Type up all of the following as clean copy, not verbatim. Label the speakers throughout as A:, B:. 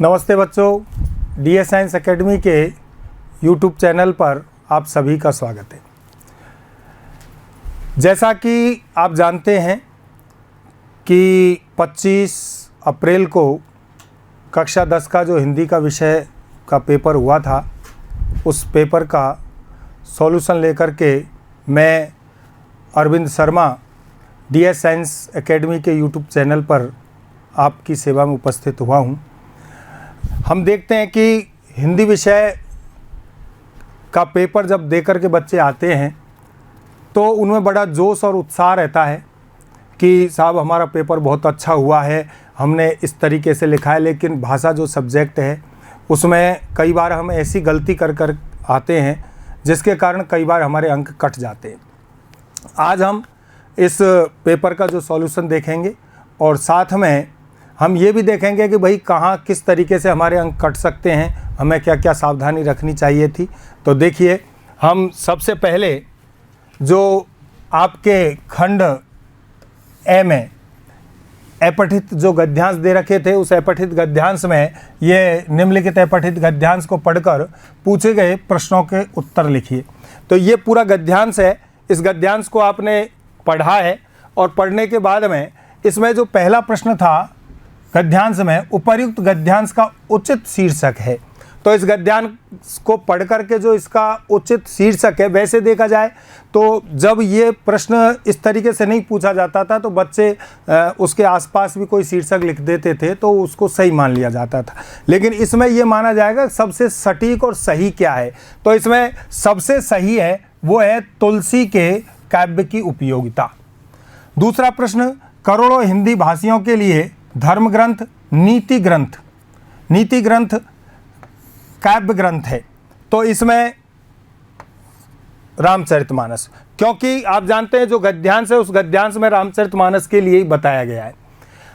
A: नमस्ते बच्चों, D science academy के यूट्यूब चैनल पर आप सभी का स्वागत है। जैसा कि आप जानते हैं कि 25 अप्रैल को कक्षा 10 का जो हिंदी का विषय का पेपर हुआ था, उस पेपर का सॉल्यूशन लेकर के मैं Arvind Sharma D science academy के यूट्यूब चैनल पर आपकी सेवा में उपस्थित हुआ हूँ। हम देखते हैं कि हिंदी विषय का पेपर जब देकर के बच्चे आते हैं तो उनमें बड़ा जोश और उत्साह रहता है कि साहब हमारा पेपर बहुत अच्छा हुआ है, हमने इस तरीके से लिखा है। लेकिन भाषा जो सब्जेक्ट है उसमें कई बार हम ऐसी गलती कर आते हैं जिसके कारण कई बार हमारे अंक कट जाते हैं। आज हम इस पेपर का जो सॉल्यूशन देखेंगे और साथ में हम ये भी देखेंगे कि भाई कहाँ किस तरीके से हमारे अंक कट सकते हैं, हमें क्या क्या सावधानी रखनी चाहिए थी। तो देखिए, हम सबसे पहले जो आपके खंड ए में अपठित जो गद्यांश दे रखे थे, उस अपठित गद्यांश में ये निम्नलिखित अपठित गद्यांश को पढ़कर पूछे गए प्रश्नों के उत्तर लिखिए। तो ये पूरा गद्यांश है, इस गद्यांश को आपने पढ़ा है और पढ़ने के बाद में इसमें जो पहला प्रश्न था गद्यांश में, उपर्युक्त गद्यांश का उचित शीर्षक है। तो इस गद्यांश को पढ़ करके जो इसका उचित शीर्षक है, वैसे देखा जाए तो जब ये प्रश्न इस तरीके से नहीं पूछा जाता था तो बच्चे उसके आसपास भी कोई शीर्षक लिख देते थे तो उसको सही मान लिया जाता था। लेकिन इसमें ये माना जाएगा सबसे सटीक और सही क्या है। तो इसमें सबसे सही है वो है तुलसी के काव्य की उपयोगिता। दूसरा प्रश्न, करोड़ों हिंदी भाषियों के लिए धर्म ग्रंथ, नीति ग्रंथ काव्य ग्रंथ है। तो इसमें रामचरितमानस, क्योंकि आप जानते हैं जो गद्यांश है उस गद्यांश में रामचरितमानस के लिए ही बताया गया है।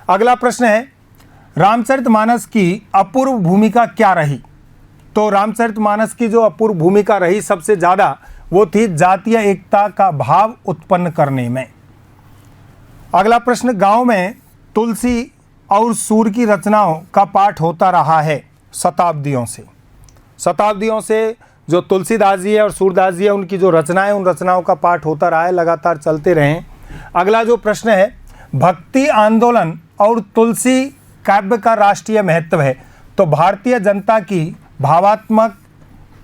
A: अगला प्रश्न है, रामचरितमानस की अपूर्व भूमिका क्या रही। तो रामचरितमानस की जो अपूर्व भूमिका रही सबसे ज़्यादा वो थी जातीय एकता का भाव उत्पन्न करने में। अगला प्रश्न, गांव में तुलसी और सूर की रचनाओं का पाठ होता रहा है शताब्दियों से जो तुलसीदास जी है और सूरदास जी है उनकी जो रचनाएं, उन रचनाओं का पाठ होता रहा है, लगातार चलते रहे। अगला जो प्रश्न है, भक्ति आंदोलन और तुलसी काव्य का राष्ट्रीय महत्व है। तो भारतीय जनता की भावात्मक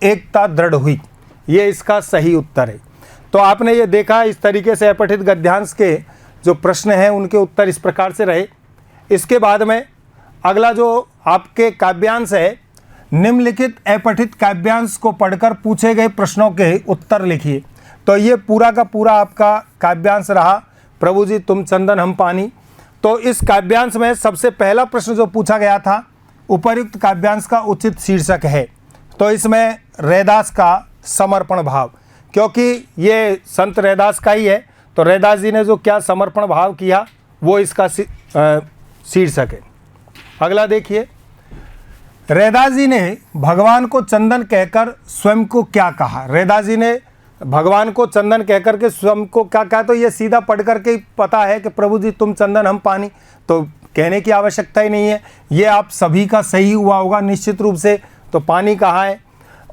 A: एकता दृढ़ हुई, ये इसका सही उत्तर है। तो आपने ये देखा, इस तरीके से अपठित गद्यांश के जो प्रश्न हैं उनके उत्तर इस प्रकार से रहे। इसके बाद में अगला जो आपके काव्यांश है, निम्नलिखित अपठित काव्यांश को पढ़कर पूछे गए प्रश्नों के उत्तर लिखिए। तो ये पूरा का पूरा आपका काव्यांश रहा, प्रभु जी तुम चंदन हम पानी। तो इस काव्यांश में सबसे पहला प्रश्न जो पूछा गया था, उपर्युक्त काव्यांश का उचित शीर्षक है। तो इसमें रैदास का समर्पण भाव, क्योंकि ये संत रैदास का ही है, तो रैदास जी ने जो क्या समर्पण भाव किया वो इसका शीर्षक है। अगला देखिए, रैदास जी ने भगवान को चंदन कहकर स्वयं को क्या कहा। रैदास जी ने भगवान को चंदन कहकर के स्वयं को क्या कहा। तो ये सीधा पढ़ करके पता है कि प्रभु जी तुम चंदन हम पानी, तो कहने की आवश्यकता ही नहीं है। ये आप सभी का सही हुआ होगा निश्चित रूप से। तो पानी कहाँ है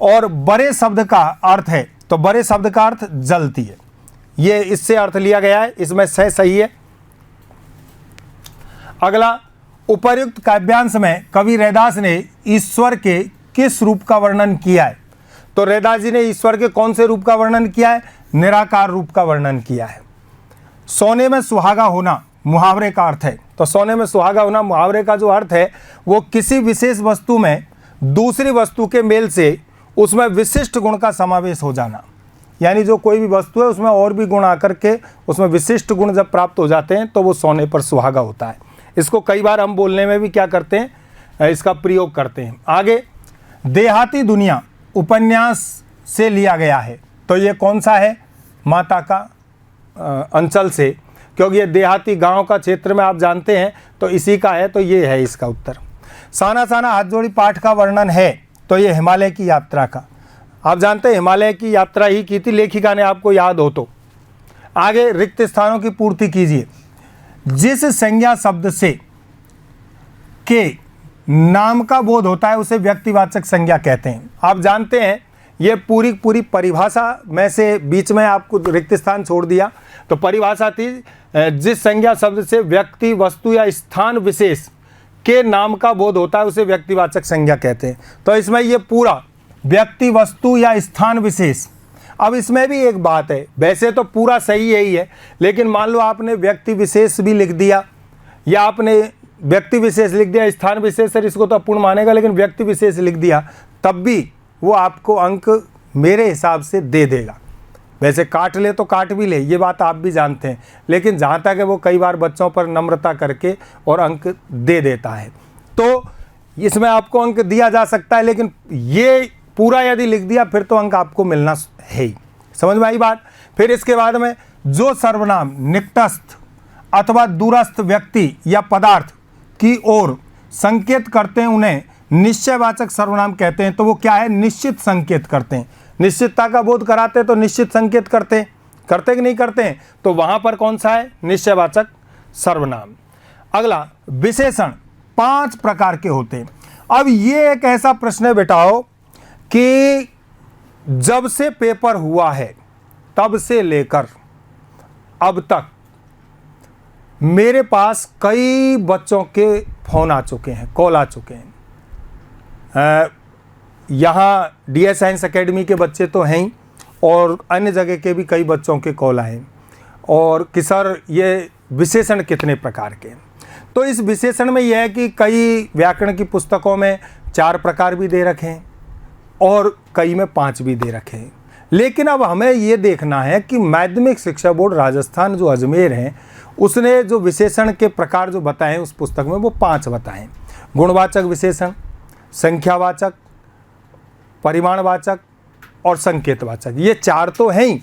A: और बड़े शब्द का अर्थ है, तो बड़े शब्द का अर्थ जलती है, ये इससे अर्थ लिया गया है, इसमें सही है। अगला, उपर्युक्त काव्यांश में कवि रैदास ने ईश्वर के किस रूप का वर्णन किया है। तो रैदास जी ने ईश्वर के कौन से रूप का वर्णन किया है, निराकार रूप का वर्णन किया है। सोने में सुहागा होना मुहावरे का अर्थ है। तो सोने में सुहागा होना मुहावरे का जो अर्थ है वो किसी विशेष वस्तु में दूसरी वस्तु के मेल से उसमें विशिष्ट गुण का समावेश हो जाना, यानी जो कोई भी वस्तु है उसमें और भी गुण आकर के उसमें विशिष्ट गुण जब प्राप्त हो जाते हैं तो वो सोने पर सुहागा होता है। इसको कई बार हम बोलने में भी क्या करते हैं, इसका प्रयोग करते हैं। आगे, देहाती दुनिया उपन्यास से लिया गया है। तो ये कौन सा है, माता का अंचल से, क्योंकि ये देहाती गांव का क्षेत्र में आप जानते हैं तो इसी का है, तो ये है इसका उत्तर। साना साना हाथ जोड़ी पाठ का वर्णन है। तो ये हिमालय की यात्रा का, आप जानते हैं हिमालय की यात्रा ही की थी लेखिका ने, आपको याद हो तो। आगे, रिक्त स्थानों की पूर्ति कीजिए। जिस संज्ञा शब्द से के नाम का बोध होता है उसे व्यक्तिवाचक संज्ञा कहते हैं। आप जानते हैं ये पूरी परिभाषा में से बीच में आपको रिक्त स्थान छोड़ दिया। तो परिभाषा थी जिस संज्ञा शब्द से व्यक्ति, वस्तु या स्थान विशेष के नाम का बोध होता है उसे व्यक्तिवाचक संज्ञा कहते हैं। तो इसमें ये पूरा व्यक्ति, वस्तु या स्थान विशेष। अब इसमें भी एक बात है, वैसे तो पूरा सही यही है, लेकिन मान लो आपने व्यक्ति विशेष भी लिख दिया या आपने व्यक्ति विशेष लिख दिया, स्थान विशेष सर इसको तो अपूर्ण मानेगा, लेकिन व्यक्ति विशेष लिख दिया तब भी वो आपको अंक मेरे हिसाब से दे देगा। वैसे काट ले तो काट भी ले, ये बात आप भी जानते हैं, लेकिन जहाँ तक है वो कई बार बच्चों पर नम्रता करके और अंक दे देता है। तो इसमें आपको अंक दिया जा सकता है, लेकिन ये पूरा यदि लिख दिया फिर तो अंक आपको मिलना है ही। समझ में आई बात। फिर इसके बाद में जो सर्वनाम निकटस्थ अथवा दूरस्थ व्यक्ति या पदार्थ की ओर संकेत करते हैं उन्हें निश्चयवाचक सर्वनाम कहते हैं। तो वो क्या है, निश्चित संकेत करते हैं। निश्चितता का बोध कराते हैं तो निश्चित संकेत करते हैं, करते कि नहीं करते हैं, तो वहां पर कौन सा है, निश्चयवाचक सर्वनाम। अगला विशेषण 5 प्रकार के होते हैं। अब ये एक ऐसा प्रश्न है बेटाओ कि जब से पेपर हुआ है तब से लेकर अब तक मेरे पास कई बच्चों के फ़ोन आ चुके हैं, कॉल आ चुके हैं। यहाँ DS साइंस एकेडमी के बच्चे तो हैं ही, और अन्य जगह के भी कई बच्चों के कॉल आए और कि सर ये विशेषण कितने प्रकार के हैं। तो इस विशेषण में यह है कि कई व्याकरण की पुस्तकों में 4 प्रकार भी दे रखे हैं और कई में 5 भी दे रखे हैं। लेकिन अब हमें ये देखना है कि माध्यमिक शिक्षा बोर्ड राजस्थान जो अजमेर है उसने जो विशेषण के प्रकार जो बताए हैं उस पुस्तक में वो 5 बताए। गुणवाचक विशेषण, संख्यावाचक, परिमाणवाचक और संकेतवाचक, ये 4 तो हैं ही,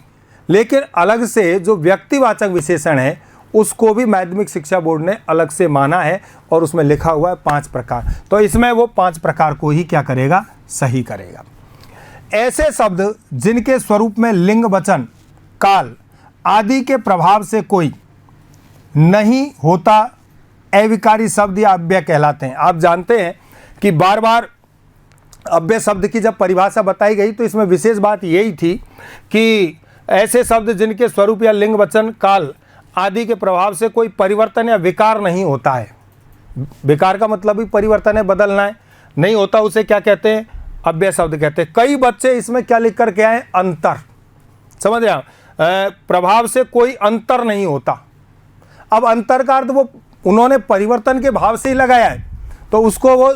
A: लेकिन अलग से जो व्यक्तिवाचक विशेषण है उसको भी माध्यमिक शिक्षा बोर्ड ने अलग से माना है और उसमें लिखा हुआ है 5 प्रकार। तो इसमें वो 5 प्रकार को ही क्या करेगा, सही करेगा। ऐसे शब्द जिनके स्वरूप में लिंग, वचन, काल आदि के प्रभाव से कोई नहीं होता अविकारी शब्द या अव्यय कहलाते हैं। आप जानते हैं कि बार बार अव्यय शब्द की जब परिभाषा बताई गई तो इसमें विशेष बात यही थी कि ऐसे शब्द जिनके स्वरूप या लिंग, वचन, काल आदि के प्रभाव से कोई परिवर्तन या विकार नहीं होता है। विकार का मतलब भी परिवर्तन है, बदलना है, नहीं होता उसे क्या कहते हैं, अव्यय शब्द कहते हैं। कई बच्चे इसमें क्या लिख कर के आए, अंतर। समझ रहे आप, प्रभाव से कोई अंतर नहीं होता। अब अंतर का अर्थ वो उन्होंने परिवर्तन के भाव से ही लगाया है, तो उसको वो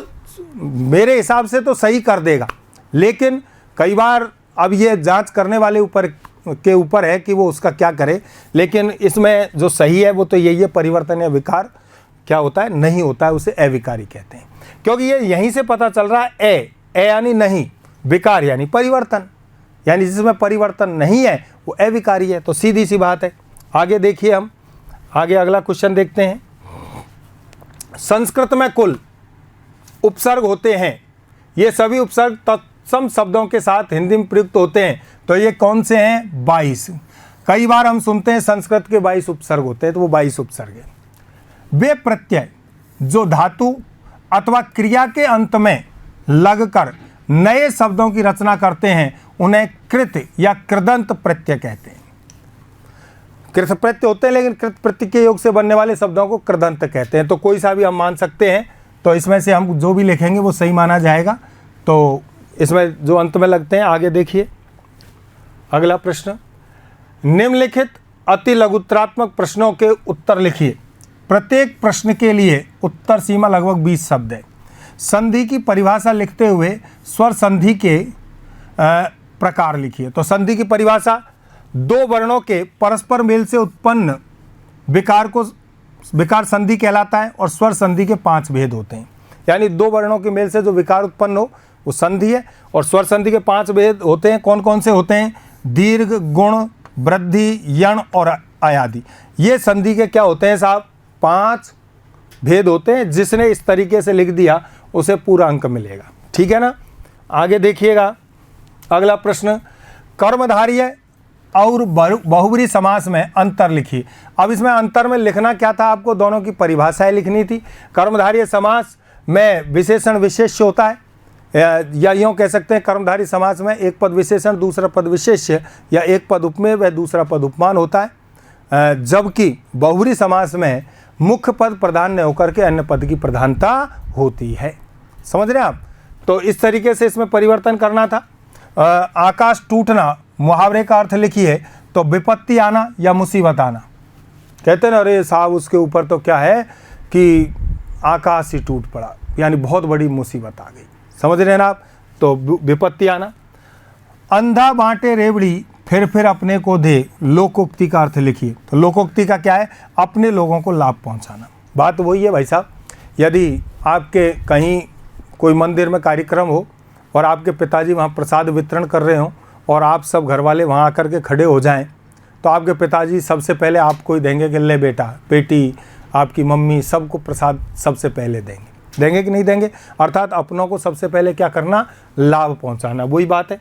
A: मेरे हिसाब से तो सही कर देगा, लेकिन कई बार अब ये जांच करने वाले के ऊपर है कि वो उसका क्या करे। लेकिन इसमें जो सही है वो तो यही है, परिवर्तन या विकार क्या होता है, नहीं होता है, उसे अविकारी कहते हैं। क्योंकि ये यहीं से पता चल रहा है, ए यानी नहीं, विकार यानी परिवर्तन, यानी जिसमें परिवर्तन नहीं है वो अविकारी है। तो सीधी सी बात है। आगे देखिए, हम आगे अगला क्वेश्चन देखते हैं। संस्कृत में कुल उपसर्ग होते हैं, ये सभी उपसर्ग तत्सम शब्दों के साथ हिंदी में प्रयुक्त होते हैं। तो ये कौन से हैं, 22। कई बार हम सुनते हैं संस्कृत के 22 उपसर्ग होते हैं, तो वो 22 उपसर्ग हैं। वे प्रत्यय जो धातु अथवा क्रिया के अंत में लगकर नए शब्दों की रचना करते हैं उन्हें कृत या कृदंत प्रत्यय कहते हैं। कृत प्रत्यय होते हैं, लेकिन कृत प्रत्यय के योग से बनने वाले शब्दों को कृदंत कहते हैं। तो कोई सा भी हम मान सकते हैं, तो इसमें से हम जो भी लिखेंगे वो सही माना जाएगा। तो इसमें जो अंत में लगते हैं, आगे देखिए अगला प्रश्न। निम्नलिखित अति लघुत्तरात्मक प्रश्नों के उत्तर लिखिए। प्रत्येक प्रश्न के लिए उत्तर सीमा लगभग 20 शब्द है। संधि की परिभाषा लिखते हुए स्वर संधि के प्रकार लिखिए। तो संधि की परिभाषा, 2 वर्णों के परस्पर मेल से उत्पन्न विकार को विकार संधि कहलाता है और स्वर संधि के 5 भेद होते हैं। यानी 2 वर्णों के मेल से जो विकार उत्पन्न हो वो संधि है, और स्वर संधि के 5 भेद होते हैं। कौन कौन से होते हैं, दीर्घ, गुण, वृद्धि, यण और अयादि। ये संधि के क्या होते हैं साहब, 5 भेद होते हैं। जिसने इस तरीके से लिख दिया उसे पूरा अंक मिलेगा, ठीक है ना। आगे देखिएगा अगला प्रश्न। कर्मधारय और बहुब्रीहि समास में अंतर लिखिए। अब इसमें अंतर में लिखना क्या था, आपको दोनों की परिभाषाएं लिखनी थी। कर्मधारय समास में विशेषण विशेष्य होता है, या यूँ कह सकते हैं कर्मधारी समास में एक पद विशेषण दूसरा पद विशेष्य या एक पद उपमेय व दूसरा पद उपमान होता है, जबकि बहुब्री समास में मुख्य पद प्रधान न होकर के अन्य पद की प्रधानता होती है। समझ रहे हैं आप? तो इस तरीके से इसमें परिवर्तन करना था। आकाश टूटना मुहावरे का अर्थ लिखिए तो विपत्ति आना या मुसीबत आना। कहते हैं ना, अरे साहब उसके ऊपर तो क्या है कि आकाश ही टूट पड़ा, यानी बहुत बड़ी मुसीबत आ गई। समझ रहे हैं ना आप? तो विपत्ति आना। अंधा बांटे रेवड़ी फिर अपने को दे, लोकोक्ति का अर्थ लिखिए। तो लोकोक्ति का क्या है? अपने लोगों को लाभ पहुंचाना। बात वही है भाई साहब, यदि आपके कहीं कोई मंदिर में कार्यक्रम हो और आपके पिताजी वहाँ प्रसाद वितरण कर रहे हों और आप सब घर वाले वहाँ आकर के खड़े हो जाएं, तो आपके पिताजी सबसे पहले आपको ही देंगे कि ले बेटा, बेटी, आपकी मम्मी, सबको प्रसाद सबसे पहले देंगे कि नहीं देंगे? अर्थात अपनों को सबसे पहले क्या करना? लाभ पहुँचाना। वही बात है।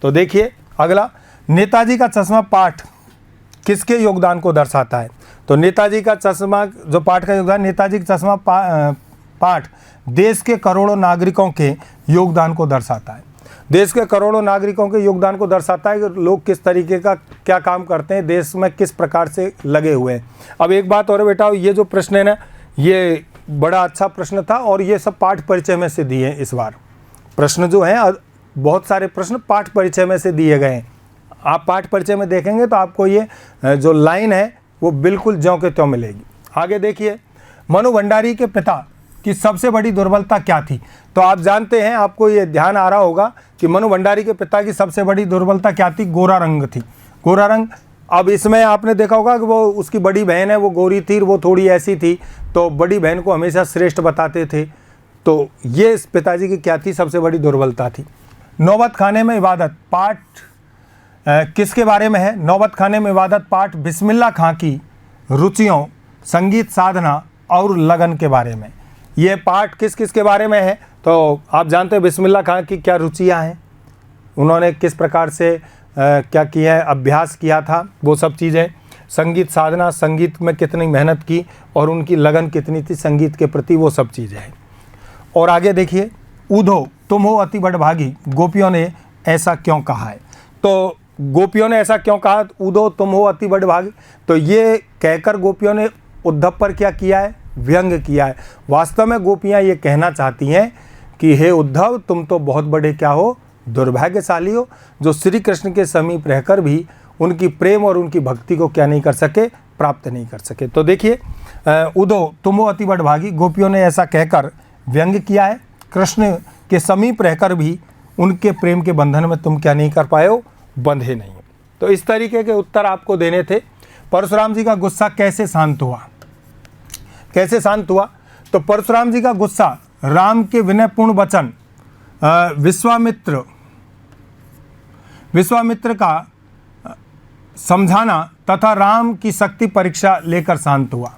A: तो देखिए अगला, नेताजी का चश्मा पाठ किसके योगदान को दर्शाता है? तो नेताजी का चश्मा जो पाठ का योगदान, नेताजी का चश्मा पाठ देश के करोड़ों नागरिकों के योगदान को दर्शाता है। देश के करोड़ों नागरिकों के योगदान को दर्शाता है कि लोग किस तरीके का क्या काम करते हैं, देश में किस प्रकार से लगे हुए हैं। अब एक बात और बेटा, ये जो प्रश्न है ना, ये बड़ा अच्छा प्रश्न था और ये सब पाठ परिचय में से दिए हैं। इस बार प्रश्न जो है, बहुत सारे प्रश्न पाठ परिचय में से दिए गए हैं। आप पाठ परिचय में देखेंगे तो आपको ये जो लाइन है वो बिल्कुल ज्यों के त्यों मिलेगी। आगे देखिए, मनु भंडारी के पिता की सबसे बड़ी दुर्बलता क्या थी? तो आप जानते हैं, आपको ये ध्यान आ रहा होगा कि मनु भंडारी के पिता की सबसे बड़ी दुर्बलता क्या थी? गोरा रंग थी। गोरा रंग। अब इसमें आपने देखा होगा कि वो उसकी बड़ी बहन है, वो गोरी थी, वो थोड़ी ऐसी थी, तो बड़ी बहन को हमेशा श्रेष्ठ बताते थे। तो ये इस पिताजी की क्या थी? सबसे बड़ी दुर्बलता थी। नौबत खाने में इबादत पाठ किसके बारे में है? नौबत खाने में इबादत पाठ बिस्मिल्लाह खां की रुचियों, संगीत साधना और लगन के बारे में। ये पाठ किस किस के बारे में है? तो आप जानते हैं बिस्मिल्लाह खां की क्या रुचियां हैं, उन्होंने किस प्रकार से क्या किया है, अभ्यास किया था, वो सब चीज़ें। संगीत साधना, संगीत में कितनी मेहनत की और उनकी लगन कितनी थी संगीत के प्रति, वो सब चीज़ें हैं। और आगे देखिए, ऊधो तुम हो अति बड़भागी, गोपियों ने ऐसा क्यों कहा है? तो गोपियों ने ऐसा क्यों कहा? ऊधो तुम हो अति बड़भागी, तो ये कहकर गोपियों ने उद्धव पर क्या किया है? व्यंग किया है। वास्तव में गोपियाँ ये कहना चाहती हैं कि हे उद्धव, तुम तो बहुत बड़े क्या हो? दुर्भाग्यशाली हो, जो श्री कृष्ण के समीप रहकर भी उनकी प्रेम और उनकी भक्ति को क्या नहीं कर सके? प्राप्त नहीं कर सके। तो देखिए, उद्धव तुम हो अति बड़भागी, गोपियों ने ऐसा कहकर व्यंग किया है। कृष्ण के समीप रहकर भी उनके प्रेम के बंधन में तुम क्या नहीं कर पाए हो? बंधे नहीं। तो इस तरीके के उत्तर आपको देने थे। परशुराम जी का गुस्सा कैसे शांत हुआ? कैसे शांत हुआ? तो परशुराम जी का गुस्सा राम के विनयपूर्ण वचन, विश्वामित्र का समझाना तथा राम की शक्ति परीक्षा लेकर शांत हुआ।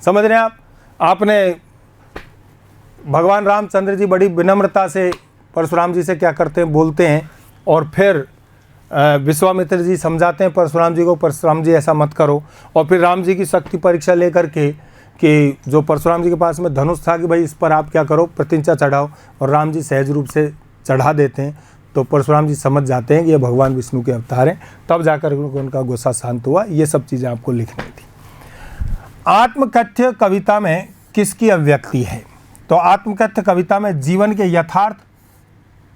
A: समझ रहे हैं आप? आपने भगवान रामचंद्र जी बड़ी विनम्रता से परशुराम जी से क्या करते हैं? बोलते हैं, और फिर विश्वामित्र जी समझाते हैं परशुराम जी को, परशुराम जी ऐसा मत करो। और फिर राम जी की शक्ति परीक्षा लेकर के कि जो परशुराम जी के पास में धनुष था कि भाई इस पर आप क्या करो? प्रतिंचा चढ़ाओ, और राम जी सहज रूप से चढ़ा देते हैं। तो परशुराम जी समझ जाते हैं कि ये भगवान विष्णु के अवतार हैं, तब जाकर उनका गुस्सा शांत हुआ। ये सब चीज़ें आपको लिखनी थी। आत्मकथ्य कविता में किसकी अभिव्यक्ति है? तो आत्मकथ्य कविता में जीवन के यथार्थ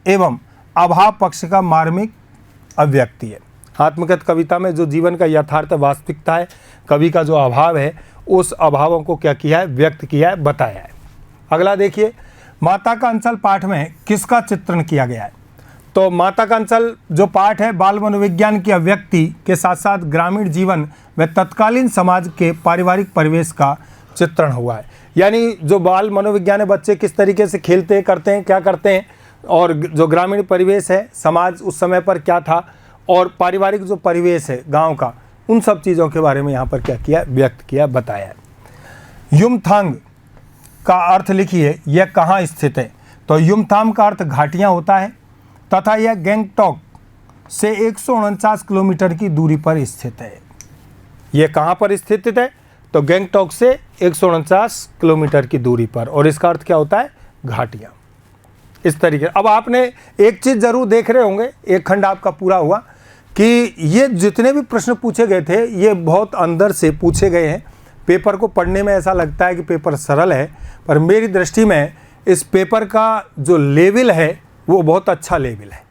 A: एवं अभाव पक्ष का मार्मिक अभिव्यक्ति है। आत्मकथ्य कविता में जो जीवन का यथार्थ वास्तविकता है, कवि का जो अभाव है, उस अभावों को क्या किया है? व्यक्त किया है, बताया है। अगला देखिए, माता का अंचल पाठ में किसका चित्रण किया गया है? तो माता का अंचल जो पाठ है, बाल मनोविज्ञान की अभिव्यक्ति के साथ साथ ग्रामीण जीवन व तत्कालीन समाज के पारिवारिक परिवेश का चित्रण हुआ है। यानी जो बाल मनोविज्ञान है, बच्चे किस तरीके से खेलते करते हैं, क्या करते हैं, और जो ग्रामीण परिवेश है, समाज उस समय पर क्या था, और पारिवारिक जो परिवेश है गांव का, उन सब चीज़ों के बारे में यहाँ पर क्या किया? व्यक्त किया, बताया है। युमथांग का अर्थ लिखिए, यह कहाँ स्थित है? तो युमथांग का अर्थ घाटियाँ होता है तथा यह गैंगटॉक से 149 किलोमीटर की दूरी पर स्थित है। यह कहाँ पर स्थित है? तो गैंगटॉक से 149 किलोमीटर की दूरी पर, और इसका अर्थ क्या होता है? घाटियाँ। इस तरीके। अब आपने एक चीज़ ज़रूर देख रहे होंगे, एक खंड आपका पूरा हुआ, कि ये जितने भी प्रश्न पूछे गए थे ये बहुत अंदर से पूछे गए हैं। पेपर को पढ़ने में ऐसा लगता है कि पेपर सरल है, पर मेरी दृष्टि में इस पेपर का जो लेवल है वो बहुत अच्छा लेवल है।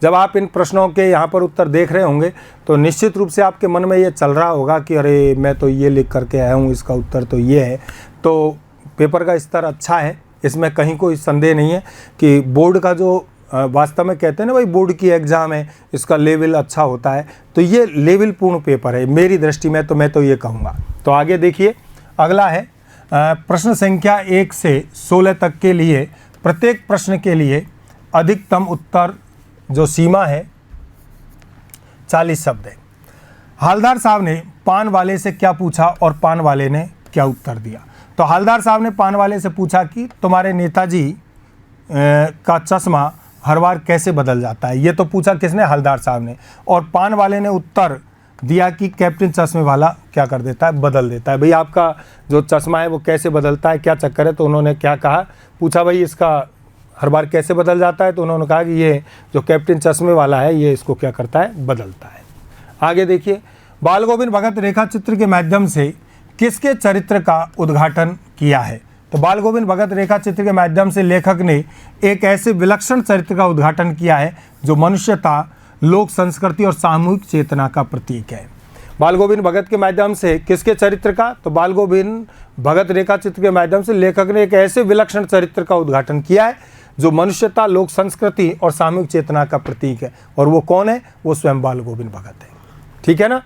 A: जब आप इन प्रश्नों के यहाँ पर उत्तर देख रहे होंगे तो निश्चित रूप से आपके मन में ये चल रहा होगा कि अरे मैं तो ये लिख करके आया हूँ, इसका उत्तर तो ये है। तो पेपर का स्तर अच्छा है, इसमें कहीं कोई संदेह नहीं है कि बोर्ड का जो वास्तव में कहते हैं ना भाई बोर्ड की एग्ज़ाम है, इसका लेवल अच्छा होता है, तो ये लेवल पूर्ण पेपर है मेरी दृष्टि में, तो मैं तो ये कहूँगा। तो आगे देखिए, अगला है प्रश्न संख्या 1 से 16 तक के लिए प्रत्येक प्रश्न के लिए अधिकतम उत्तर जो सीमा है 40 शब्द है। हालदार साहब ने पान वाले से क्या पूछा और पान वाले ने क्या उत्तर दिया? तो हालदार साहब ने पान वाले से पूछा कि तुम्हारे नेताजी का चश्मा हर बार कैसे बदल जाता है? ये तो पूछा किसने? हालदार साहब ने। और पान वाले ने उत्तर दिया कि कैप्टन चश्मे वाला क्या कर देता है? बदल देता है। भाई आपका जो चश्मा है वो कैसे बदलता है, क्या चक्कर है? तो उन्होंने क्या कहा, पूछा भाई इसका हर बार कैसे बदल जाता है? तो उन्होंने कहा कि ये जो कैप्टन चश्मे वाला है ये इसको क्या करता है? बदलता है। आगे देखिए, बाल गोविंद भगत रेखा चित्र के माध्यम से किसके चरित्र का उद्घाटन किया है? तो बाल गोविंद भगत रेखा चित्र के माध्यम से लेखक ने एक ऐसे विलक्षण चरित्र का उद्घाटन किया है जो मनुष्यता, लोक संस्कृति और सामूहिक चेतना का प्रतीक है। बाल गोविंद भगत के माध्यम से किसके चरित्र का? तो बाल गोविंद भगत रेखा चित्र के माध्यम से लेखक ने एक ऐसे विलक्षण चरित्र का उद्घाटन किया है जो मनुष्यता, लोक संस्कृति और सामूहिक चेतना का प्रतीक है। और वो कौन है? वो स्वयं बाल गोविंद भगत है। ठीक है ना।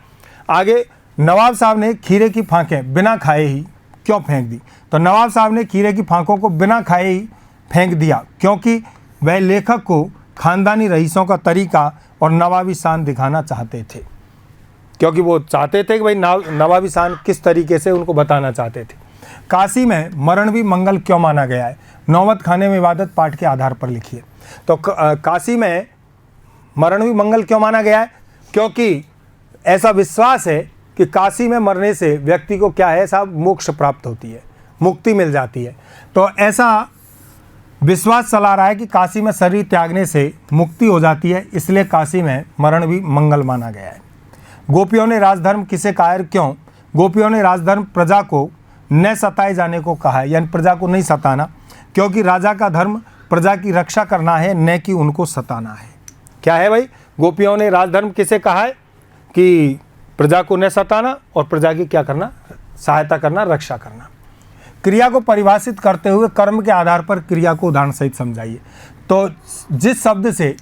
A: आगे, नवाब साहब ने खीरे की फांकें बिना खाए ही क्यों फेंक दी? तो नवाब साहब ने खीरे की फांकों को बिना खाए ही फेंक दिया क्योंकि वह लेखक को खानदानी रईसों का तरीका और नवाबी शान दिखाना चाहते थे। क्योंकि वो चाहते थे कि भाई नवाबी शान किस तरीके से उनको बताना चाहते थे। काशी में मरण भी मंगल क्यों माना गया है? नौबत खाने में इबादत पाठ के आधार पर लिखिए। तो काशी में मरण भी मंगल क्यों माना गया है? क्योंकि ऐसा विश्वास है कि काशी में मरने से व्यक्ति को क्या है साहब? मोक्ष प्राप्त होती है, मुक्ति मिल जाती है। तो ऐसा विश्वास चला रहा है कि काशी में शरीर त्यागने से मुक्ति हो जाती है, इसलिए काशी में मरण भी मंगल माना गया है। गोपियों ने राजधर्म किसे कहा है? क्यों? गोपियों ने राजधर्म प्रजा को न सताए जाने को कहा है, यानी प्रजा को नहीं सताना, क्योंकि राजा का धर्म प्रजा की रक्षा करना है, न कि उनको सताना है। क्या है भाई? गोपियों ने राजधर्म किसे कहा है? कि प्रजा को न सताना और प्रजा की क्या करना? सहायता करना, रक्षा करना। क्रिया को परिभाषित करते हुए कर्म के आधार पर क्रिया को उदाहरण सहित समझाइए। तो जिस शब्द से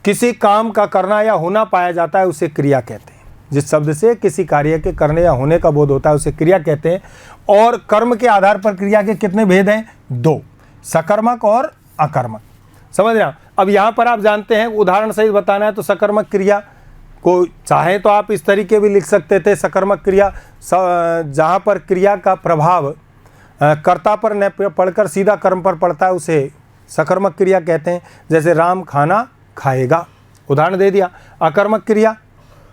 A: किसी काम का करना या होना पाया जाता है उसे क्रिया कहते हैं। जिस शब्द से किसी कार्य के करने या होने का बोध होता है उसे क्रिया कहते हैं। और कर्म के आधार पर क्रिया के कितने भेद हैं? 2, सकर्मक और अकर्मक। समझ रहे हैं? अब यहाँ पर आप जानते हैं उदाहरण सहित बताना है तो सकर्मक क्रिया को चाहे तो आप इस तरीके भी लिख सकते थे, सकर्मक क्रिया जहाँ पर क्रिया का प्रभाव कर्ता पर न पड़कर सीधा कर्म पर पड़ता है उसे सकर्मक क्रिया कहते हैं। जैसे राम खाना खाएगा, उदाहरण दे दिया। अकर्मक क्रिया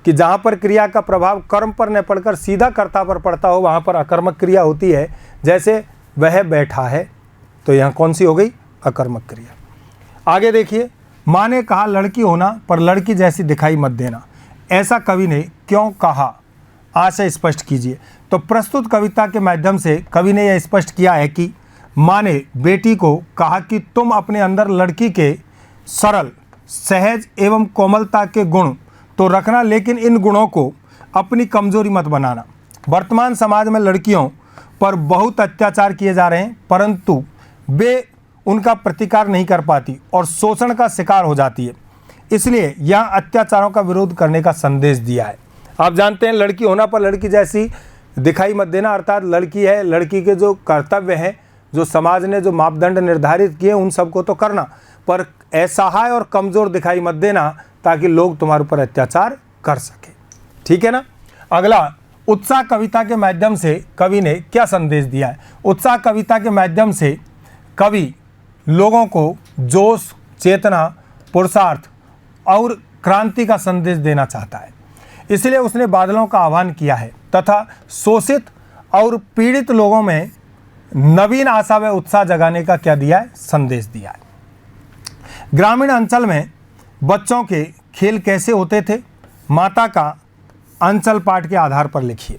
A: कि जहाँ पर क्रिया का प्रभाव कर्म पर न पड़कर सीधा कर्ता पर पड़ता हो वहाँ पर अकर्मक क्रिया होती है। जैसे वह बैठा है, तो यहाँ कौन सी हो गई? अकर्मक क्रिया। आगे देखिए, माँ ने कहा लड़की होना पर लड़की जैसी दिखाई मत देना, ऐसा कवि ने क्यों कहा? आशय स्पष्ट कीजिए। तो प्रस्तुत कविता के माध्यम से कवि ने यह स्पष्ट किया है कि माँ ने बेटी को कहा कि तुम अपने अंदर लड़की के सरल, सहज एवं कोमलता के गुण तो रखना, लेकिन इन गुणों को अपनी कमजोरी मत बनाना। वर्तमान समाज में लड़कियों पर बहुत अत्याचार किए जा रहे हैं, परंतु वे उनका प्रतिकार नहीं कर पाती और शोषण का शिकार हो जाती है। इसलिए यहाँ अत्याचारों का विरोध करने का संदेश दिया है। आप जानते हैं लड़की होना पर लड़की जैसी दिखाई मत देना, अर्थात लड़की है, लड़की के जो कर्तव्य हैं, जो समाज ने जो मापदंड निर्धारित किए उन सबको तो करना, पर असहाय और कमज़ोर दिखाई मत देना ताकि लोग तुम्हारे ऊपर अत्याचार कर सके। ठीक है ना। अगला, उत्साह कविता के माध्यम से कवि ने क्या संदेश दिया है? उत्साह कविता के माध्यम से कवि लोगों को जोश, चेतना, पुरुषार्थ और क्रांति का संदेश देना चाहता है। इसलिए उसने बादलों का आह्वान किया है तथा शोषित और पीड़ित लोगों में नवीन आशा व उत्साह जगाने का क्या दिया है, संदेश दिया है। ग्रामीण अंचल में बच्चों के खेल कैसे होते थे, माता का अंचल पाठ के आधार पर लिखिए।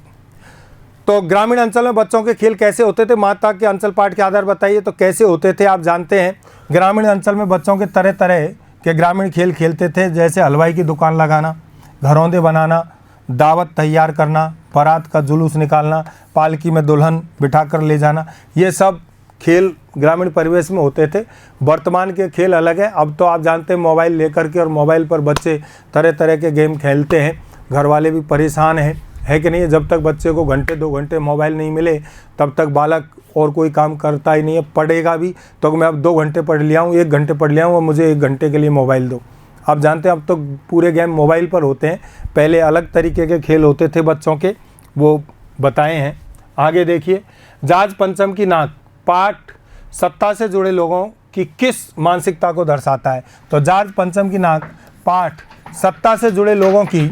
A: तो ग्रामीण अंचल में बच्चों के खेल कैसे होते थे, माता के अंचल पाठ के आधार बताइए। तो कैसे होते थे आप जानते हैं, ग्रामीण अंचल में बच्चों के तरह तरह के ग्रामीण खेल खेलते थे, जैसे हलवाई की दुकान लगाना, घरौंदे बनाना, दावत तैयार करना, बारात का जुलूस निकालना, पालकी में दुल्हन बिठाकर ले जाना, ये सब खेल ग्रामीण परिवेश में होते थे। वर्तमान के खेल अलग है। अब तो आप जानते हैं मोबाइल लेकर के और मोबाइल पर बच्चे तरह तरह के गेम खेलते हैं, घर वाले भी परेशान हैं, है कि नहीं। जब तक बच्चे को घंटे 2 घंटे मोबाइल नहीं मिले तब तक बालक और कोई काम करता ही नहीं है। पढ़ेगा भी तो मैं अब 2 घंटे पढ़ लिया हूँ, 1 घंटे पढ़ लिया हूँ और मुझे 1 घंटे के लिए मोबाइल दो। आप जानते हैं अब तो पूरे गेम मोबाइल पर होते हैं। पहले अलग तरीके के खेल होते थे बच्चों के, वो बताए हैं। आगे देखिए, जाज पंचम की नाक पाठ सत्ता से जुड़े लोगों की किस मानसिकता को दर्शाता है। तो जाज पंचम की नाक पाठ सत्ता से जुड़े लोगों की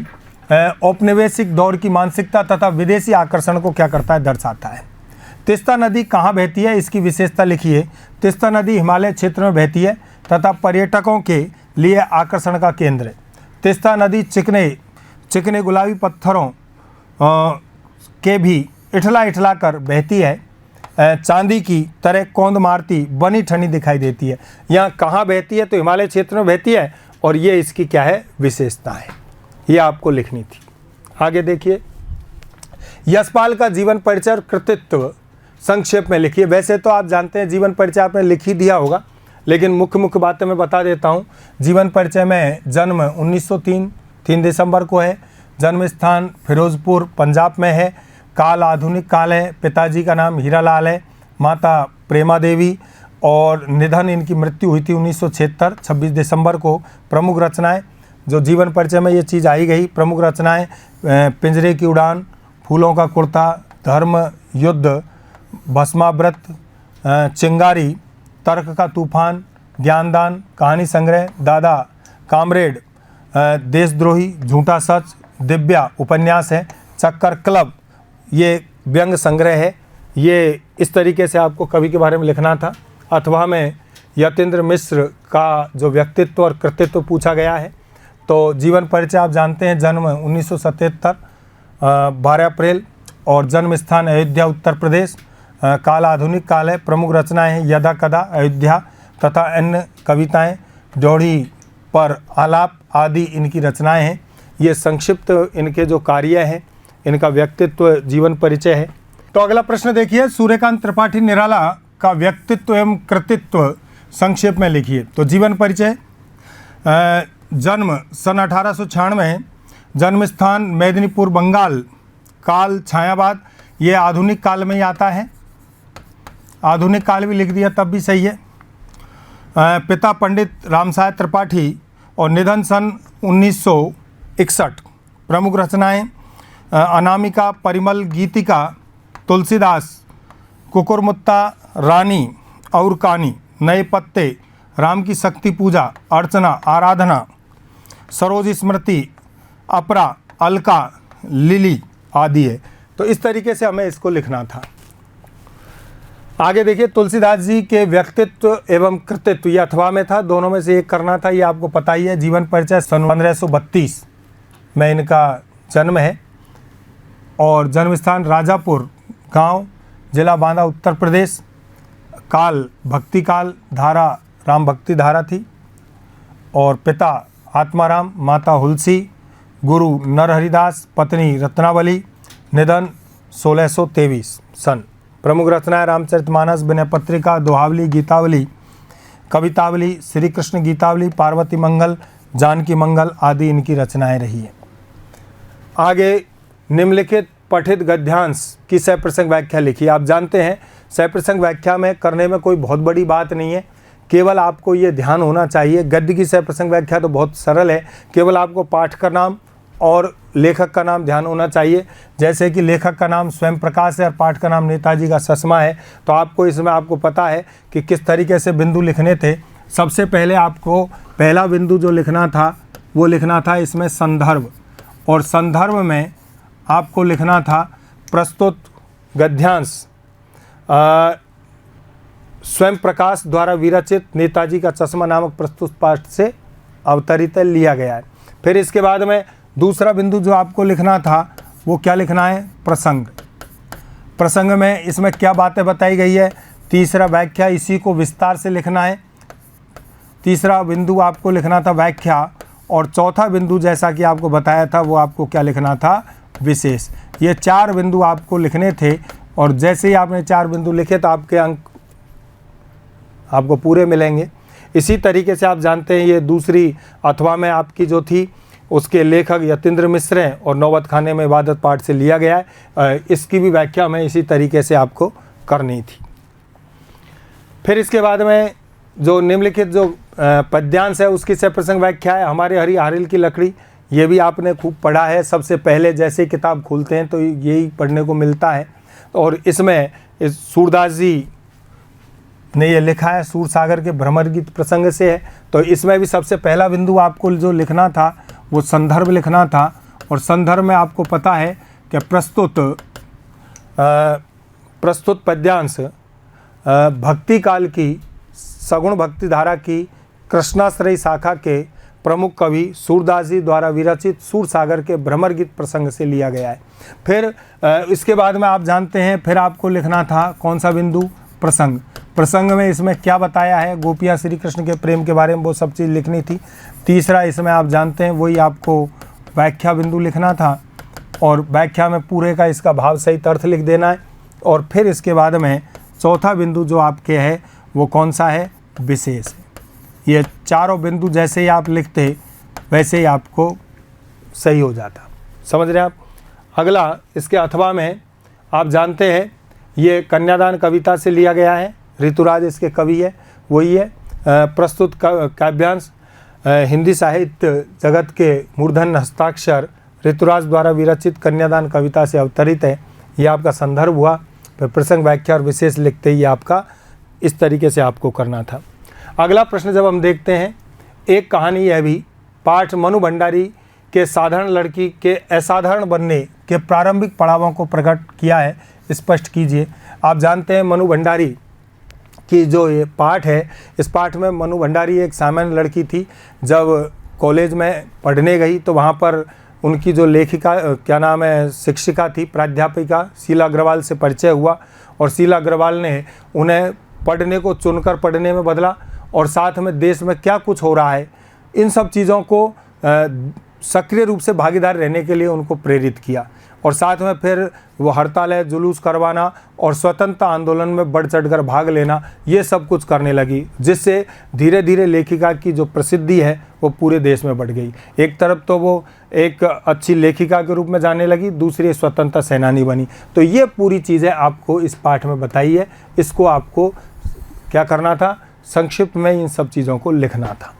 A: औपनिवेशिक दौर की मानसिकता तथा विदेशी आकर्षण को क्या करता है, दर्शाता है। तीस्ता नदी कहाँ बहती है, इसकी विशेषता लिखिए। तीस्ता नदी हिमालय क्षेत्र में बहती है तथा पर्यटकों के लिए आकर्षण का केंद्र है। तीस्ता नदी चिकने गुलाबी पत्थरों के भी इठला इठला कर बहती है, चांदी की तरह कौंद मारती बनी ठनी दिखाई देती है। यहाँ कहाँ बहती है, तो हिमालय क्षेत्र में बहती है और ये इसकी क्या है, विशेषता है। ये आपको लिखनी थी। आगे देखिए, यशपाल का जीवन परिचय और कृतित्व संक्षेप में लिखिए। वैसे तो आप जानते हैं जीवन परिचय आपने लिख ही दिया होगा, लेकिन मुख्य बातें मैं बता देता हूँ। जीवन परिचय में जन्म 1903 3 दिसंबर को है, जन्म स्थान फिरोजपुर पंजाब में है, काल आधुनिक काल है, पिताजी का नाम हीरालाल है, माता प्रेमा देवी, और निधन इनकी मृत्यु हुई थी 1976 26 दिसंबर को। प्रमुख रचनाएं, जो जीवन परिचय में ये चीज़ आई गई, प्रमुख रचनाएं पिंजरे की उड़ान, फूलों का कुर्ता, धर्म युद्ध, भस्माव्रत, चिंगारी, तर्क का तूफान, ज्ञानदान, कहानी संग्रह, दादा कामरेड, देशद्रोही, झूठा सच, दिव्या उपन्यास है, चक्कर क्लब ये व्यंग संग्रह है। ये इस तरीके से आपको कवि के बारे में लिखना था। अथवा में यतीन्द्र मिश्र का जो व्यक्तित्व और कृतित्व पूछा गया है। तो जीवन परिचय आप जानते हैं, जन्म 1977 12 अप्रैल, और जन्म स्थान अयोध्या उत्तर प्रदेश, काल आधुनिक काल है। प्रमुख रचनाएं हैं यदा कदा, अयोध्या तथा अन्य कविताएं, ड्योढ़ी पर आलाप आदि इनकी रचनाएं हैं। ये संक्षिप्त इनके जो कार्य हैं, इनका व्यक्तित्व जीवन परिचय है। तो अगला प्रश्न देखिए, सूर्यकांत त्रिपाठी निराला का व्यक्तित्व एवं कृतित्व संक्षेप में लिखिए। तो जीवन परिचय, जन्म सन 1896, जन्म स्थान मेदिनीपुर बंगाल, काल छायावाद, ये आधुनिक काल में ही आता है, आधुनिक काल भी लिख दिया तब भी सही है। पिता पंडित रामसाय त्रिपाठी और निधन सन 1961। प्रमुख रचनाएं अनामिका, परिमल, गीतिका, तुलसीदास, कुकुरमुत्ता, रानी और कहानी, नए पत्ते, राम की शक्ति पूजा, अर्चना, आराधना, सरोज स्मृति, अपरा, अलका, लिली आदि है। तो इस तरीके से हमें इसको लिखना था। आगे देखिए, तुलसीदास जी के व्यक्तित्व एवं कृतित्व, ये अथवा में था, दोनों में से एक करना था, ये आपको पता ही है। जीवन परिचय सन 1532 में इनका जन्म है और जन्म स्थान राजापुर गांव, जिला बांदा, उत्तर प्रदेश, काल भक्ति काल, धारा राम भक्ति धारा थी, और पिता आत्माराम, माता हुलसी, गुरु नरहरिदास, पत्नी रत्नावली, निधन 1623 सन। प्रमुख रचनाएं रामचरितमानस, विनय पत्रिका, दोहावली, गीतावली, कवितावली, श्री कृष्ण गीतावली, पार्वती मंगल, जानकी मंगल आदि इनकी रचनाएं रही है। आगे निम्नलिखित पठित गद्यांश की सप्रसंग व्याख्या लिखिए। आप जानते हैं सप्रसंग व्याख्या में करने में कोई बहुत बड़ी बात नहीं है, केवल आपको ये ध्यान होना चाहिए। गद्य की सप्रसंग व्याख्या तो बहुत सरल है, केवल आपको पाठ का नाम और लेखक का नाम ध्यान होना चाहिए। जैसे कि लेखक का नाम स्वयं प्रकाश है और पाठ का नाम नेताजी का ससमा है, तो आपको इसमें आपको पता है कि किस तरीके से बिंदु लिखने थे। सबसे पहले आपको पहला बिंदु जो लिखना था वो लिखना था इसमें संदर्भ, और संदर्भ में आपको लिखना था प्रस्तुत गद्यांश स्वयं प्रकाश द्वारा विरचित नेताजी का चश्मा नामक प्रस्तुत पाठ से अवतरित लिया गया है। फिर इसके बाद में दूसरा बिंदु जो आपको लिखना था वो क्या लिखना है, प्रसंग। प्रसंग में इसमें क्या बातें बताई गई है। तीसरा व्याख्या, इसी को विस्तार से लिखना है। तीसरा बिंदु आपको लिखना था व्याख्या, और चौथा बिंदु जैसा कि आपको बताया था वो आपको क्या लिखना था, विशेष। ये 4 बिंदु आपको लिखने थे, और जैसे ही आपने 4 बिंदु लिखे तो आपके अंक आपको पूरे मिलेंगे। इसी तरीके से आप जानते हैं ये दूसरी अथवा में आपकी जो थी उसके लेखक यतीन्द्र मिश्र हैं और नौबत खाने में इबादत पाठ से लिया गया है। इसकी भी व्याख्या हमें इसी तरीके से आपको करनी थी। फिर इसके बाद में जो निम्नलिखित जो पद्यांश है उसकी से प्रसंग व्याख्या है। हमारे हरी हारिल की लकड़ी, ये भी आपने खूब पढ़ा है। सबसे पहले जैसे ही किताब खोलते हैं तो यही पढ़ने को मिलता है, और इसमें सूरदास जी ने ये लिखा है, सूर सागर के भ्रमर गीत प्रसंग से है। तो इसमें भी सबसे पहला बिंदु आपको जो लिखना था वो संदर्भ लिखना था, और संदर्भ में आपको पता है कि प्रस्तुत पद्यांश भक्ति काल की सगुण भक्ति धारा की कृष्णाश्रयी शाखा के प्रमुख कवि सूरदास जी द्वारा विरचित सूर सागर के भ्रमर गीत प्रसंग से लिया गया है। फिर इसके बाद में आप जानते हैं फिर आपको लिखना था कौन सा बिंदु, प्रसंग। प्रसंग में इसमें क्या बताया है, गोपियाँ श्री कृष्ण के प्रेम के बारे में वो सब चीज़ लिखनी थी। तीसरा इसमें आप जानते हैं वही आपको व्याख्या बिंदु लिखना था, और व्याख्या में पूरे का इसका भाव सहित अर्थ लिख देना है। और फिर इसके बाद में चौथा बिंदु जो आपके है वो कौन सा है, विशेष। ये चारों बिंदु जैसे ही आप लिखते वैसे ही आपको सही हो जाता। समझ रहे हैं आप। अगला इसके अथवा में आप जानते हैं ये कन्यादान कविता से लिया गया है। ऋतुराज इसके कवि है, वही है। प्रस्तुत काव्यांश हिंदी साहित्य जगत के मूर्धन्य हस्ताक्षर ऋतुराज द्वारा विरचित कन्यादान कविता से अवतरित है। ये आपका संदर्भ हुआ। फिर प्रसंग व्याख्या और विशेष लिखते ही आपका इस तरीके से आपको करना था। अगला प्रश्न जब हम देखते हैं, एक कहानी यह भी, पाठ मनु भंडारी के साधारण लड़की के असाधारण बनने के प्रारंभिक पड़ावों को प्रकट किया है, स्पष्ट कीजिए। आप जानते हैं मनु भंडारी की जो ये पाठ है, इस पाठ में मनु भंडारी एक सामान्य लड़की थी। जब कॉलेज में पढ़ने गई तो वहाँ पर उनकी जो लेखिका क्या नाम है शिक्षिका थी, प्राध्यापिका शीला अग्रवाल से परिचय हुआ, और शीला अग्रवाल ने उन्हें पढ़ने को चुनकर पढ़ने में बदला, और साथ में देश में क्या कुछ हो रहा है इन सब चीज़ों को सक्रिय रूप से भागीदार रहने के लिए उनको प्रेरित किया। और साथ में फिर वो हड़ताल जुलूस करवाना और स्वतंत्रता आंदोलन में बढ़ चढ़कर भाग लेना, ये सब कुछ करने लगी, जिससे धीरे धीरे लेखिका की जो प्रसिद्धि है वो पूरे देश में बढ़ गई। एक तरफ तो वो एक अच्छी लेखिका के रूप में जाने लगी, दूसरी स्वतंत्रता सेनानी बनी। तो ये पूरी चीज़ें आपको इस पाठ में बताई है। इसको आपको क्या करना था, संक्षिप्त में इन सब चीज़ों को लिखना था।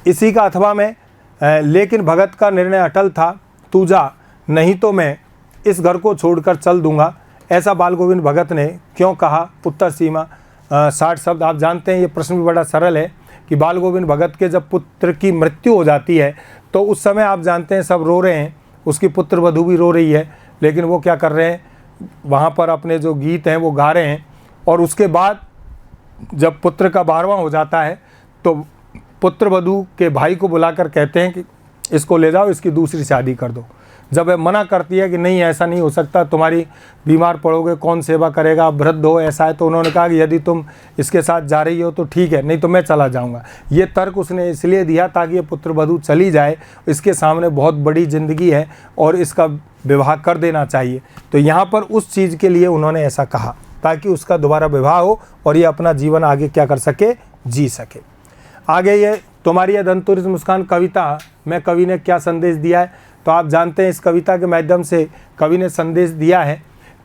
A: इसी का अथवा में लेकिन भगत का निर्णय अटल था, तू जा नहीं तो मैं इस घर को छोड़कर चल दूंगा, ऐसा बाल गोविंद भगत ने क्यों कहा। उत्तर सीमा 60 शब्द। आप जानते हैं ये प्रश्न भी बड़ा सरल है कि बाल गोविंद भगत के जब पुत्र की मृत्यु हो जाती है तो उस समय आप जानते हैं सब रो रहे हैं, उसकी पुत्र वधू भी रो रही है, लेकिन वो क्या कर रहे हैं, वहाँ पर अपने जो गीत हैं वो गा रहे हैं। और उसके बाद जब पुत्र का 12वां हो जाता है तो पुत्र वधू के भाई को बुलाकर कहते हैं कि इसको ले जाओ, इसकी दूसरी शादी कर दो। जब वह मना करती है कि नहीं ऐसा नहीं हो सकता, तुम्हारी बीमार पड़ोगे, कौन सेवा करेगा, वृद्ध हो, ऐसा है, तो उन्होंने कहा कि यदि तुम इसके साथ जा रही हो तो ठीक है, नहीं तो मैं चला जाऊंगा। ये तर्क उसने इसलिए दिया ताकि ये पुत्र वधू चली जाए, इसके सामने बहुत बड़ी ज़िंदगी है और इसका विवाह कर देना चाहिए। तो यहाँ पर उस चीज़ के लिए उन्होंने ऐसा कहा ताकि उसका दोबारा विवाह हो और ये अपना जीवन आगे क्या कर सके, जी सके। आगे ये तुम्हारी यह दंतुरित मुस्कान कविता में कवि ने क्या संदेश दिया है, तो आप जानते हैं इस कविता के माध्यम से कवि ने संदेश दिया है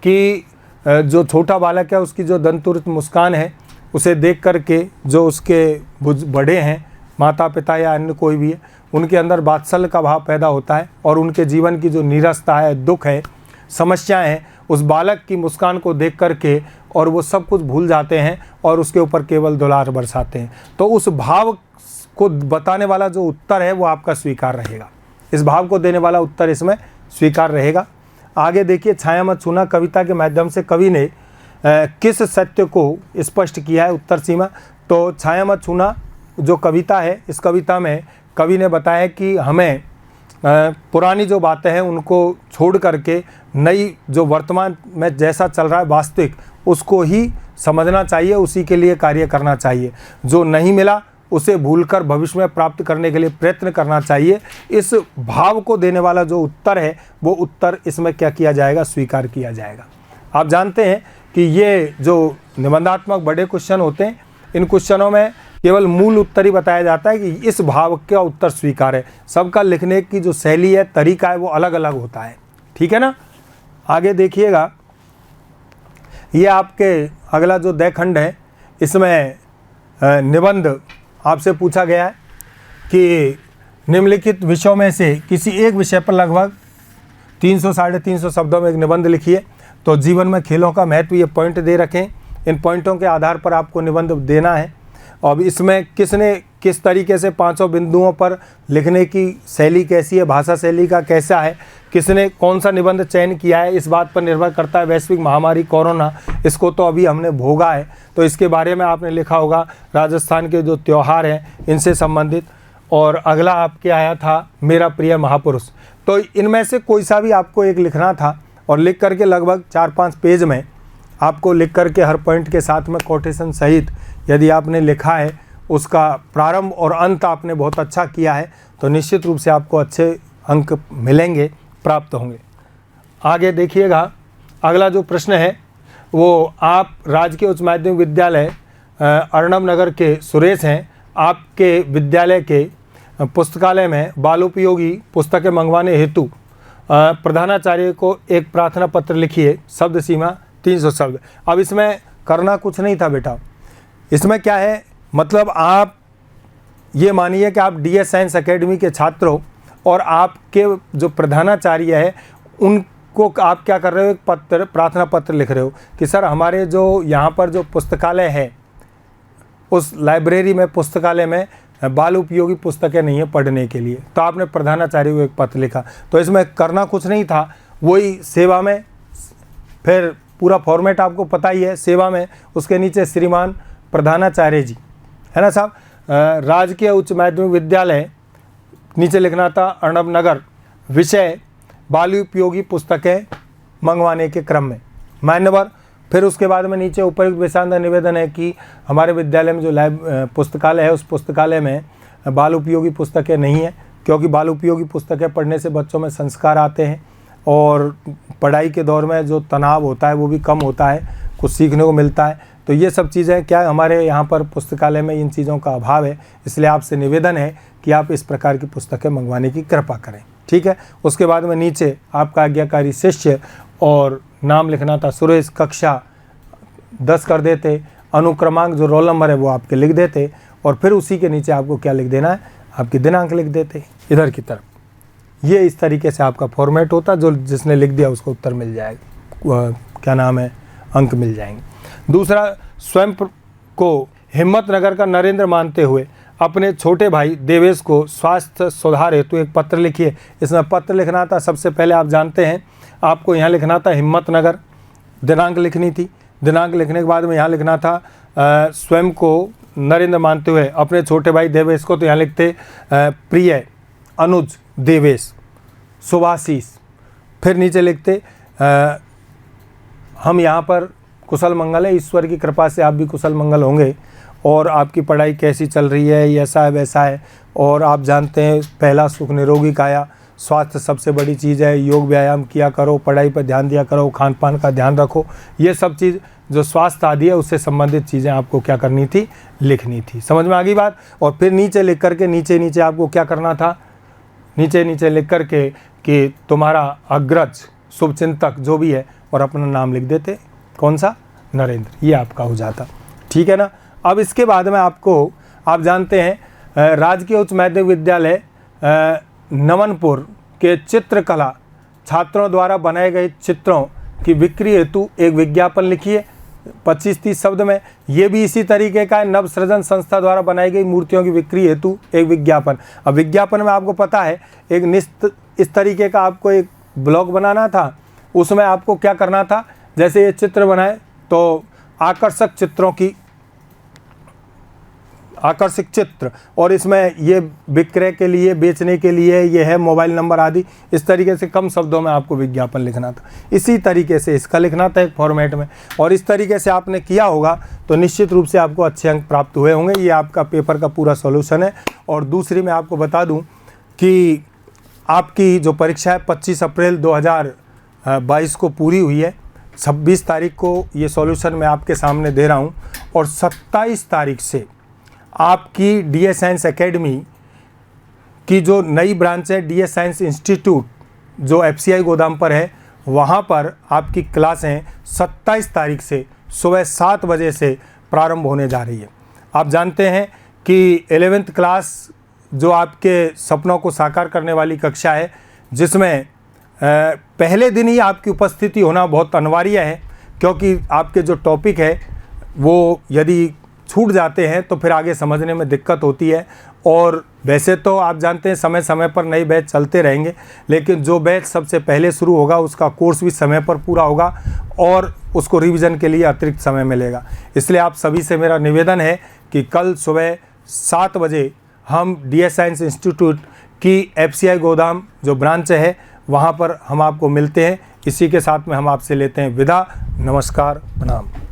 A: कि जो छोटा बालक है उसकी जो दंतुरित मुस्कान है उसे देख करके जो उसके बड़े हैं, माता पिता या अन्य कोई भी है, उनके अंदर वात्सल्य का भाव पैदा होता है और उनके जीवन की जो निरस्ता है, दुख है, समस्याएं हैं, उस बालक की मुस्कान को देख करके और वो सब कुछ भूल जाते हैं और उसके ऊपर केवल दुलार बरसाते हैं। तो उस भाव को बताने वाला जो उत्तर है वो आपका स्वीकार रहेगा, इस भाव को देने वाला उत्तर इसमें स्वीकार रहेगा। आगे देखिए, छाया मत छूना कविता के माध्यम से कवि ने किस सत्य को स्पष्ट किया है? उत्तर सीमा। तो छाया मत छूना जो कविता है, इस कविता में कवि ने बताया कि हमें पुरानी जो बातें हैं उनको छोड़ करके नई जो वर्तमान में जैसा चल रहा है वास्तविक, उसको ही समझना चाहिए, उसी के लिए कार्य करना चाहिए। जो नहीं मिला उसे भूलकर भविष्य में प्राप्त करने के लिए प्रयत्न करना चाहिए। इस भाव को देने वाला जो उत्तर है वो उत्तर इसमें क्या किया जाएगा? स्वीकार किया जाएगा। आप जानते हैं कि ये जो निबंधात्मक बड़े क्वेश्चन होते हैं, इन क्वेश्चनों में केवल मूल उत्तर ही बताया जाता है कि इस भाव का उत्तर स्वीकार है। सबका लिखने की जो शैली है, तरीका है, वो अलग अलग होता है। ठीक है ना। आगे देखिएगा, ये आपके अगला जो दय खंड है, इसमें निबंध आपसे पूछा गया है कि निम्नलिखित विषयों में से किसी एक विषय पर लगभग 300 साढ़े 300 शब्दों में एक निबंध लिखिए। तो जीवन में खेलों का महत्व, ये पॉइंट दे रखें। इन पॉइंटों के आधार पर आपको निबंध देना है। अब इसमें किसने किस तरीके से 500 बिंदुओं पर लिखने की शैली कैसी है, भाषा शैली का कैसा है, किसने कौन सा निबंध चयन किया है, इस बात पर निर्भर करता है। वैश्विक महामारी कोरोना, इसको तो अभी हमने भोगा है, तो इसके बारे में आपने लिखा होगा। राजस्थान के जो त्यौहार हैं इनसे संबंधित। और अगला आपके आया था मेरा प्रिय महापुरुष। तो इनमें से कोई सा भी आपको एक लिखना था और लिख करके लगभग 4-5 पेज में आपको लिख करके हर पॉइंट के साथ में कोटेशन सहित यदि आपने लिखा है, उसका प्रारंभ और अंत आपने बहुत अच्छा किया है, तो निश्चित रूप से आपको अच्छे अंक मिलेंगे, प्राप्त होंगे। आगे देखिएगा, अगला जो प्रश्न है वो आप राजकीय उच्च माध्यमिक विद्यालय अर्णव नगर के सुरेश हैं। आपके विद्यालय के पुस्तकालय में बालोपयोगी पुस्तकें मंगवाने हेतु प्रधानाचार्य को एक प्रार्थना पत्र लिखिए। शब्द सीमा 300 शब्द। अब इसमें करना कुछ नहीं था बेटा। इसमें क्या है, मतलब आप ये मानिए कि आप DS साइंस एकेडमी के छात्र हो और आपके जो प्रधानाचार्य है उनको आप क्या कर रहे हो, एक पत्र, प्रार्थना पत्र लिख रहे हो कि सर हमारे जो यहाँ पर जो पुस्तकालय है, उस लाइब्रेरी में, पुस्तकालय में बाल उपयोगी पुस्तकें नहीं है पढ़ने के लिए। तो आपने प्रधानाचार्य को एक पत्र लिखा। तो इसमें करना कुछ नहीं था, वही सेवा में, फिर पूरा फॉर्मेट आपको पता ही है, सेवा में उसके नीचे श्रीमान प्रधानाचार्य जी, है ना साहब, राजकीय उच्च माध्यमिक विद्यालय, नीचे लिखना था अर्णव नगर, विषय बाल उपयोगी पुस्तकें मंगवाने के क्रम में, मान्यवर। फिर उसके बाद में नीचे उपयुक्त विषांतर निवेदन है कि हमारे विद्यालय में जो पुस्तकालय है, उस पुस्तकालय में बाल उपयोगी पुस्तकें नहीं है, क्योंकि बाल उपयोगी पुस्तकें पढ़ने से बच्चों में संस्कार आते हैं और पढ़ाई के दौर में जो तनाव होता है वो भी कम होता है, कुछ सीखने को मिलता है। तो ये सब चीज़ें क्या हमारे यहाँ पर पुस्तकालय में इन चीज़ों का अभाव है, इसलिए आपसे निवेदन है कि आप इस प्रकार की पुस्तकें मंगवाने की कृपा करें। ठीक है। उसके बाद में नीचे आपका आज्ञाकारी शिष्य और नाम लिखना था सुरेश, कक्षा 10 कर देते, अनुक्रमांक जो रोल नंबर है वो आपके लिख देते और फिर उसी के नीचे आपको क्या लिख देना है, आपकी दिनांक लिख देते इधर की तरफ। ये इस तरीके से आपका फॉर्मेट होता, जो जिसने लिख दिया उसको उत्तर मिल जाएगा, क्या नाम है, अंक मिल जाएंगे। दूसरा, स्वयं को हिम्मतनगर का नरेंद्र मानते हुए अपने छोटे भाई देवेश को स्वास्थ्य सुधार हेतु एक पत्र लिखिए। इसमें पत्र लिखना था, सबसे पहले आप जानते हैं आपको यहाँ लिखना था हिम्मतनगर, दिनांक लिखनी थी। दिनांक लिखने के बाद में यहाँ लिखना था स्वयं को नरेंद्र मानते हुए अपने छोटे भाई देवेश को, तो यहाँ लिखते प्रिय अनुज देवेश शुभाशीष। फिर नीचे लिखते हम यहाँ पर कुशल मंगल है, ईश्वर की कृपा से आप भी कुशल मंगल होंगे और आपकी पढ़ाई कैसी चल रही है, ऐसा है वैसा है। और आप जानते हैं पहला सुख निरोगी काया, स्वास्थ्य सबसे बड़ी चीज़ है, योग व्यायाम किया करो, पढ़ाई पर ध्यान दिया करो, खान पान का ध्यान रखो। ये सब चीज़ जो स्वास्थ्य आदि है उससे संबंधित चीज़ें आपको क्या करनी थी, लिखनी थी। समझ में आ गई बात। और फिर नीचे लिख करके नीचे आपको क्या करना था, नीचे लिख करके कि तुम्हारा अग्रज शुभचिंतक जो भी है और अपना नाम लिख देते, कौन सा, नरेंद्र, ये आपका हो जाता। ठीक है ना। अब इसके बाद में आपको, आप जानते हैं राजकीय उच्च माध्यमिक विद्यालय नवनपुर के चित्रकला छात्रों द्वारा बनाए गए चित्रों की बिक्री हेतु एक विज्ञापन लिखिए 25-30 शब्द में। ये भी इसी तरीके का है, नव सृजन संस्था द्वारा बनाई गई मूर्तियों की बिक्री हेतु एक विज्ञापन। अब विज्ञापन में आपको पता है एक निश्चित इस तरीके का आपको एक ब्लॉग बनाना था उसमें आपको क्या करना था, जैसे ये चित्र बनाए तो आकर्षक चित्र, और इसमें ये विक्रय के लिए, बेचने के लिए, ये है मोबाइल नंबर आदि, इस तरीके से कम शब्दों में आपको विज्ञापन लिखना था। इसी तरीके से इसका लिखना था एक फॉर्मेट में, और इस तरीके से आपने किया होगा तो निश्चित रूप से आपको अच्छे अंक प्राप्त हुए होंगे। ये आपका पेपर का पूरा सॉल्यूशन है। और दूसरी मैं आपको बता दूं कि आपकी जो परीक्षा है 25 अप्रैल 2022 को पूरी हुई है। 26 तारीख को ये सॉल्यूशन मैं आपके सामने दे रहा हूँ, और 27 तारीख से आपकी DS साइंस एकेडमी की जो नई ब्रांच है DS साइंस इंस्टीट्यूट, जो FCI गोदाम पर है, वहाँ पर आपकी क्लासें 27 तारीख से सुबह 7 बजे से प्रारंभ होने जा रही है। आप जानते हैं कि 11th क्लास जो आपके सपनों को साकार करने वाली कक्षा है, जिसमें पहले दिन ही आपकी उपस्थिति होना बहुत अनिवार्य है, क्योंकि आपके जो टॉपिक है वो यदि छूट जाते हैं तो फिर आगे समझने में दिक्कत होती है। और वैसे तो आप जानते हैं समय समय पर नए बैच चलते रहेंगे, लेकिन जो बैच सबसे पहले शुरू होगा उसका कोर्स भी समय पर पूरा होगा और उसको रिवीजन के लिए अतिरिक्त समय मिलेगा। इसलिए आप सभी से मेरा निवेदन है कि कल सुबह 7 बजे हम DS साइंस इंस्टीट्यूट की FCI गोदाम जो ब्रांच है वहाँ पर हम आपको मिलते हैं। इसी के साथ में हम आपसे लेते हैं विदा। नमस्कार, प्रणाम।